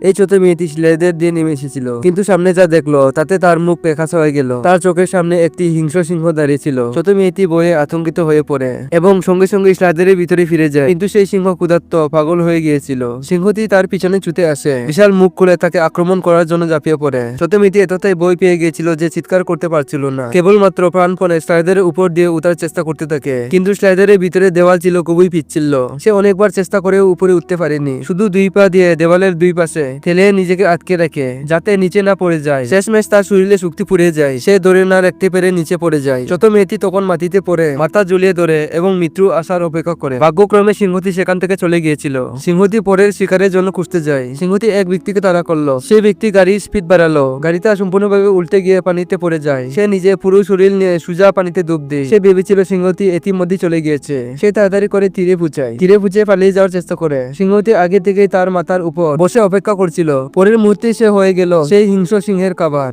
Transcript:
এই ছোট মেয়েটি স্লেদের দিয়ে নেমে এসেছিল, কিন্তু সামনে যা দেখলো তাতে তার মুখ পেখাসা হয়ে গেল। তার চোখের সামনে একটি হিংস্র সিংহ দাঁড়িয়ে ছিল। ছোট মেয়েটি ভয়ে আতঙ্কিত হয়ে পড়ে এবং সঙ্গে সঙ্গে স্লেদের ভিতরে ফিরে যায়, কিন্তু সেই সিংহ ক্ষুধার্ত পাগল হয়ে গিয়েছিল। সিংহটি তার পিছনে ছুটে আসে, বিশাল মুখ খুলে তাকে আক্রমণ করার জন্য ঝাঁপিয়ে পড়ে। ছোট মেয়েটি এতটাই ভয় পেয়ে গিয়েছিল যে চিৎকার করতে পারছিল না, কেবলমাত্র প্রাণপণে স্লাইডারের উপর দিয়ে উঠার চেষ্টা করতে থাকে। কিন্তু স্লাইডারের ভিতরে দেওয়াল ছিল খুবই পিচ্ছিল। সে অনেকবার চেষ্টা করেও উপরে উঠতে পারেনি, শুধু দুই পা দিয়ে দেওয়ালের দুই পাশে ঠেলে নিজেকে আটকে রাখে যাতে নিচে না পড়ে যায়। শেষমেশ তার শরীরে শক্তি ফুরিয়ে যায়, সে ধরে না রাখতে পেরে নিচে পড়ে যায়। ছোট মেয়েটি তখন মাটিতে পড়ে মাথা ঝুলিয়ে ধরে এবং মৃত্যু আসার অপেক্ষা করে। ভাগ্যক্রমে সিংহটি সেখান থেকে চলে গিয়েছিল। সিংহটি পরের শিকারের জন্য খুঁজতে যায়। সিংহটি এক ব্যক্তিকে তাড়া করলো। সেই ব্যক্তি গাড়ির স্পিড বাড়ালো। গাড়িটা সম্পূর্ণভাবে উল্টে গিয়ে পানিতে পড়ে যায়। সে নিজে পুরো শরীর নিয়ে সোজা পানিতে ডুব দেয়। সে ভেবেছিল সিংহটি ইতিমধ্যে চলে গিয়েছে। সে তাড়াতাড়ি করে তীরে পৌঁছে পালিয়ে যাওয়ার চেষ্টা করে। সিংহটি আগে থেকেই তার মাথার উপর বসে অপেক্ষা করছিল। পরের মুহূর্তে সে হয়ে গেল সেই হিংস্র সিংহের খাবার।